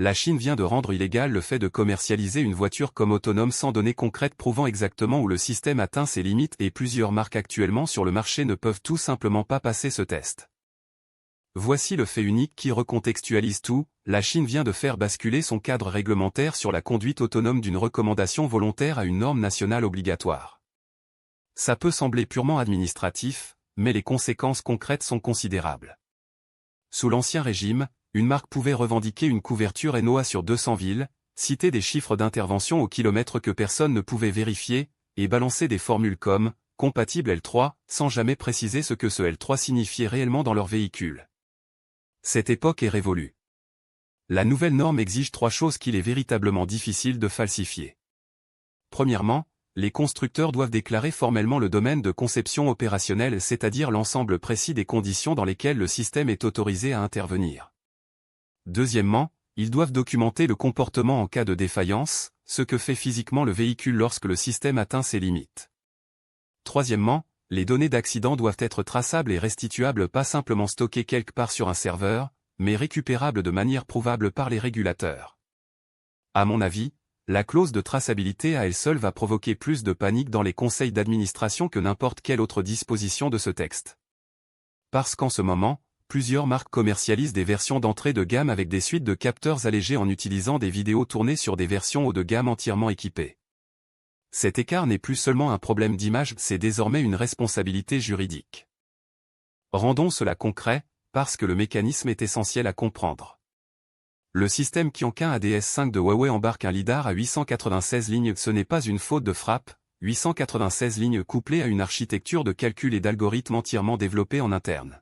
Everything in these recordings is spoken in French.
la Chine vient de rendre illégal le fait de commercialiser une voiture comme autonome sans données concrètes prouvant exactement où le système atteint ses limites et plusieurs marques actuellement sur le marché ne peuvent tout simplement pas passer ce test. Voici le fait unique qui recontextualise tout, la Chine vient de faire basculer son cadre réglementaire sur la conduite autonome d'une recommandation volontaire à une norme nationale obligatoire. Ça peut sembler purement administratif, mais les conséquences concrètes sont considérables. Sous l'Ancien Régime, une marque pouvait revendiquer une couverture NOA sur 200 villes, citer des chiffres d'intervention au kilomètre que personne ne pouvait vérifier, et balancer des formules comme « compatible L3 » sans jamais préciser ce que ce L3 signifiait réellement dans leur véhicule. Cette époque est révolue. La nouvelle norme exige 3 choses qu'il est véritablement difficile de falsifier. Premièrement, les constructeurs doivent déclarer formellement le domaine de conception opérationnelle, c'est-à-dire l'ensemble précis des conditions dans lesquelles le système est autorisé à intervenir. Deuxièmement, ils doivent documenter le comportement en cas de défaillance, ce que fait physiquement le véhicule lorsque le système atteint ses limites. Troisièmement, les données d'accident doivent être traçables et restituables, pas simplement stockées quelque part sur un serveur, mais récupérables de manière prouvable par les régulateurs. À mon avis, la clause de traçabilité à elle seule va provoquer plus de panique dans les conseils d'administration que n'importe quelle autre disposition de ce texte. Parce qu'en ce moment, plusieurs marques commercialisent des versions d'entrée de gamme avec des suites de capteurs allégés en utilisant des vidéos tournées sur des versions haut de gamme entièrement équipées. Cet écart n'est plus seulement un problème d'image, c'est désormais une responsabilité juridique. Rendons cela concret, parce que le mécanisme est essentiel à comprendre. Le système Qianqun ADS5 de Huawei embarque un lidar à 896 lignes. Ce n'est pas une faute de frappe, 896 lignes couplées à une architecture de calcul et d'algorithmes entièrement développée en interne.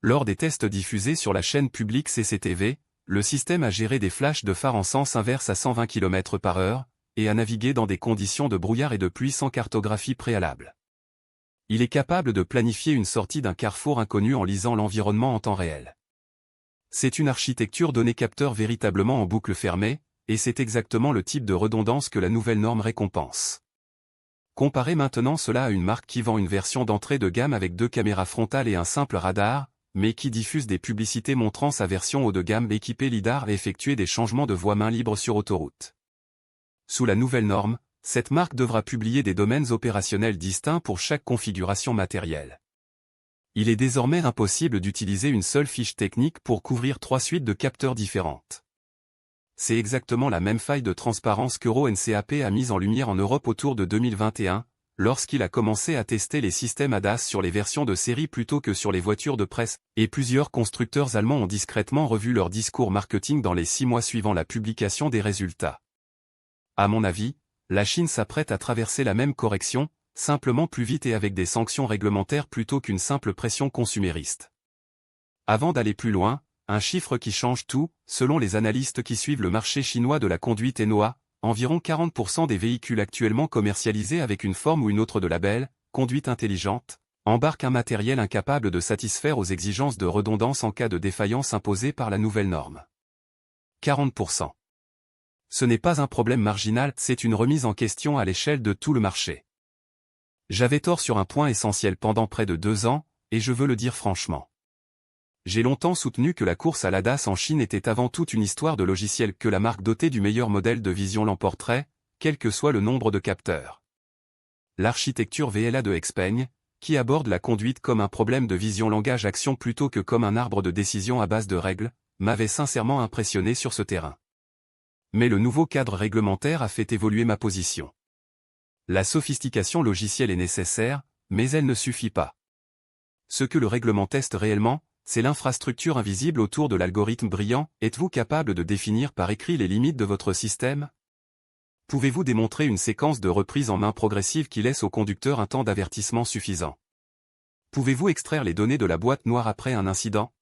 Lors des tests diffusés sur la chaîne publique CCTV, le système a géré des flashs de phare en sens inverse à 120 km/h, et a navigué dans des conditions de brouillard et de pluie sans cartographie préalable. Il est capable de planifier une sortie d'un carrefour inconnu en lisant l'environnement en temps réel. C'est une architecture donnée capteur véritablement en boucle fermée, et c'est exactement le type de redondance que la nouvelle norme récompense. Comparez maintenant cela à une marque qui vend une version d'entrée de gamme avec 2 caméras frontales et un simple radar, mais qui diffuse des publicités montrant sa version haut de gamme équipée lidar et effectuer des changements de voie main libre sur autoroute. Sous la nouvelle norme, cette marque devra publier des domaines opérationnels distincts pour chaque configuration matérielle. Il est désormais impossible d'utiliser une seule fiche technique pour couvrir 3 suites de capteurs différentes. C'est exactement la même faille de transparence qu'EuroNCAP a mise en lumière en Europe autour de 2021, lorsqu'il a commencé à tester les systèmes ADAS sur les versions de série plutôt que sur les voitures de presse, et plusieurs constructeurs allemands ont discrètement revu leur discours marketing dans les 6 mois suivant la publication des résultats. À mon avis, la Chine s'apprête à traverser la même correction, simplement plus vite et avec des sanctions réglementaires plutôt qu'une simple pression consumériste. Avant d'aller plus loin, un chiffre qui change tout, selon les analystes qui suivent le marché chinois de la conduite NOA, environ 40% des véhicules actuellement commercialisés avec une forme ou une autre de label, conduite intelligente, embarquent un matériel incapable de satisfaire aux exigences de redondance en cas de défaillance imposée par la nouvelle norme. 40%. Ce n'est pas un problème marginal, c'est une remise en question à l'échelle de tout le marché. J'avais tort sur un point essentiel pendant près de 2 ans, et je veux le dire franchement. J'ai longtemps soutenu que la course à l'ADAS en Chine était avant tout une histoire de logiciel, que la marque dotée du meilleur modèle de vision l'emporterait, quel que soit le nombre de capteurs. L'architecture VLA de Xpeng, qui aborde la conduite comme un problème de vision langage-action plutôt que comme un arbre de décision à base de règles, m'avait sincèrement impressionné sur ce terrain. Mais le nouveau cadre réglementaire a fait évoluer ma position. La sophistication logicielle est nécessaire, mais elle ne suffit pas. Ce que le règlement teste réellement, c'est l'infrastructure invisible autour de l'algorithme brillant. Êtes-vous capable de définir par écrit les limites de votre système? Pouvez-vous démontrer une séquence de reprise en main progressive qui laisse au conducteur un temps d'avertissement suffisant? Pouvez-vous extraire les données de la boîte noire après un incident?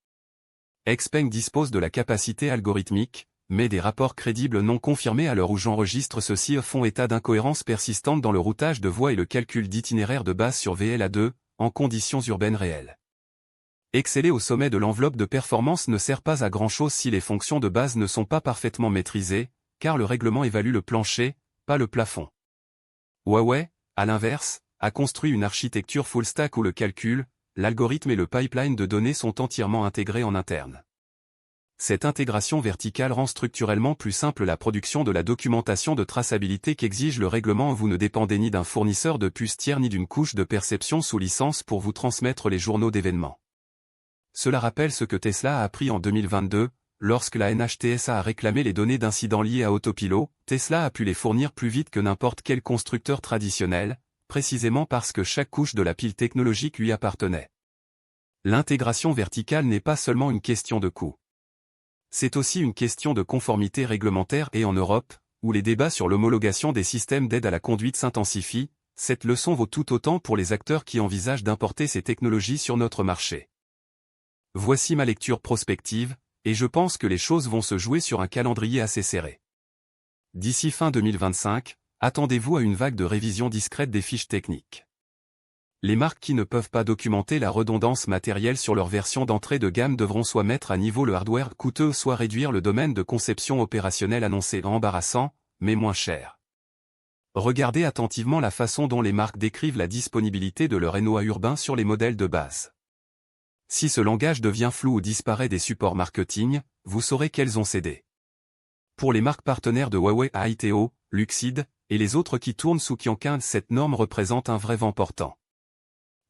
Xpeng dispose de la capacité algorithmique, mais des rapports crédibles non confirmés à l'heure où j'enregistre ceci font état d'incohérences persistantes dans le routage de voies et le calcul d'itinéraire de base sur VLA2, en conditions urbaines réelles. Exceller au sommet de l'enveloppe de performance ne sert pas à grand-chose si les fonctions de base ne sont pas parfaitement maîtrisées, car le règlement évalue le plancher, pas le plafond. Huawei, à l'inverse, a construit une architecture full stack où le calcul, l'algorithme et le pipeline de données sont entièrement intégrés en interne. Cette intégration verticale rend structurellement plus simple la production de la documentation de traçabilité qu'exige le règlement. Vous ne dépendez ni d'un fournisseur de puces tiers ni d'une couche de perception sous licence pour vous transmettre les journaux d'événements. Cela rappelle ce que Tesla a appris en 2022, lorsque la NHTSA a réclamé les données d'incidents liés à Autopilot. Tesla a pu les fournir plus vite que n'importe quel constructeur traditionnel, précisément parce que chaque couche de la pile technologique lui appartenait. L'intégration verticale n'est pas seulement une question de coût. C'est aussi une question de conformité réglementaire et en Europe, où les débats sur l'homologation des systèmes d'aide à la conduite s'intensifient, cette leçon vaut tout autant pour les acteurs qui envisagent d'importer ces technologies sur notre marché. Voici ma lecture prospective, et je pense que les choses vont se jouer sur un calendrier assez serré. D'ici fin 2025, attendez-vous à une vague de révision discrète des fiches techniques. Les marques qui ne peuvent pas documenter la redondance matérielle sur leur version d'entrée de gamme devront soit mettre à niveau le hardware coûteux, soit réduire le domaine de conception opérationnelle annoncé embarrassant, mais moins cher. Regardez attentivement la façon dont les marques décrivent la disponibilité de leur NOA urbain sur les modèles de base. Si ce langage devient flou ou disparaît des supports marketing, vous saurez qu'elles ont cédé. Pour les marques partenaires de Huawei, AITO, Luxid, et les autres qui tournent sous Qianqing, cette norme représente un vrai vent portant.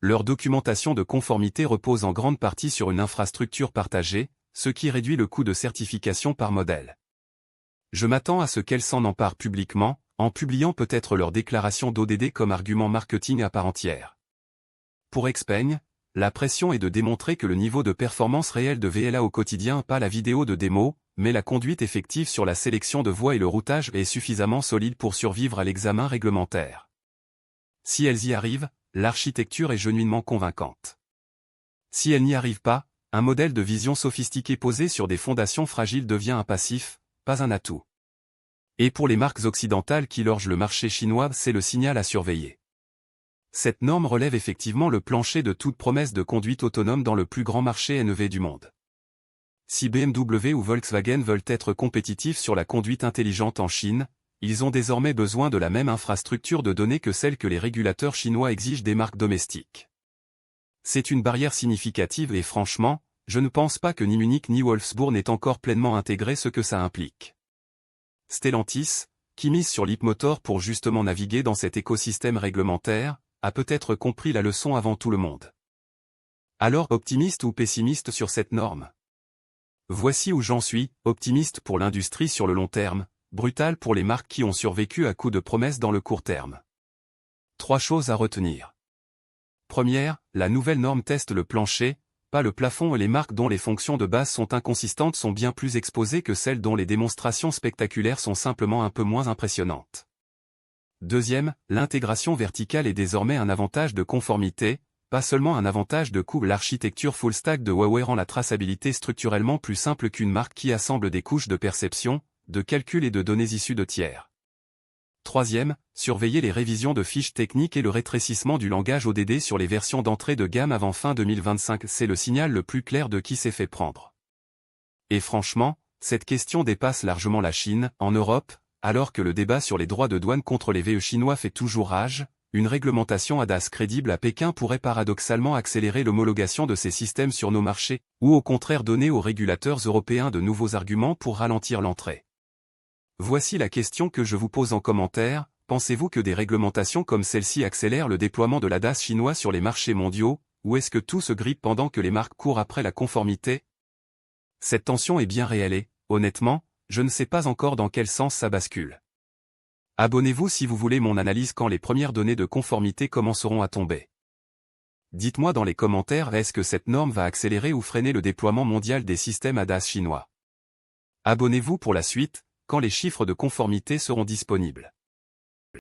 Leur documentation de conformité repose en grande partie sur une infrastructure partagée, ce qui réduit le coût de certification par modèle. Je m'attends à ce qu'elles s'en emparent publiquement, en publiant peut-être leur déclaration d'ODD comme argument marketing à part entière. Pour Xpeng, la pression est de démontrer que le niveau de performance réel de VLA au quotidien, pas la vidéo de démo, mais la conduite effective sur la sélection de voies et le routage est suffisamment solide pour survivre à l'examen réglementaire. Si elles y arrivent, l'architecture est genuinement convaincante. Si elles n'y arrivent pas, un modèle de vision sophistiqué posé sur des fondations fragiles devient un passif, pas un atout. Et pour les marques occidentales qui lorgent le marché chinois, c'est le signal à surveiller. Cette norme relève effectivement le plancher de toute promesse de conduite autonome dans le plus grand marché NEV du monde. Si BMW ou Volkswagen veulent être compétitifs sur la conduite intelligente en Chine, ils ont désormais besoin de la même infrastructure de données que celle que les régulateurs chinois exigent des marques domestiques. C'est une barrière significative et franchement, je ne pense pas que ni Munich ni Wolfsburg n'aient encore pleinement intégré ce que ça implique. Stellantis, qui mise sur Leapmotor pour justement naviguer dans cet écosystème réglementaire, a peut-être compris la leçon avant tout le monde. Alors optimiste ou pessimiste sur cette norme? Voici où j'en suis, optimiste pour l'industrie sur le long terme, brutal pour les marques qui ont survécu à coups de promesses dans le court terme. 3 choses à retenir. Première, la nouvelle norme teste le plancher, pas le plafond, et les marques dont les fonctions de base sont inconsistantes sont bien plus exposées que celles dont les démonstrations spectaculaires sont simplement un peu moins impressionnantes. Deuxième, l'intégration verticale est désormais un avantage de conformité, pas seulement un avantage de coût. L'architecture full stack de Huawei rend la traçabilité structurellement plus simple qu'une marque qui assemble des couches de perception, de calcul et de données issues de tiers. Troisième, surveiller les révisions de fiches techniques et le rétrécissement du langage ODD sur les versions d'entrée de gamme avant fin 2025, c'est le signal le plus clair de qui s'est fait prendre. Et franchement, cette question dépasse largement la Chine. En Europe, alors que le débat sur les droits de douane contre les VE chinois fait toujours rage, une réglementation ADAS crédible à Pékin pourrait paradoxalement accélérer l'homologation de ces systèmes sur nos marchés, ou au contraire donner aux régulateurs européens de nouveaux arguments pour ralentir l'entrée. Voici la question que je vous pose en commentaire: pensez-vous que des réglementations comme celle-ci accélèrent le déploiement de l'ADAS chinois sur les marchés mondiaux, ou est-ce que tout se grippe pendant que les marques courent après la conformité? Cette tension est bien réelle et, honnêtement, je ne sais pas encore dans quel sens ça bascule. Abonnez-vous si vous voulez mon analyse quand les premières données de conformité commenceront à tomber. Dites-moi dans les commentaires, est-ce que cette norme va accélérer ou freiner le déploiement mondial des systèmes ADAS chinois? Abonnez-vous pour la suite, quand les chiffres de conformité seront disponibles.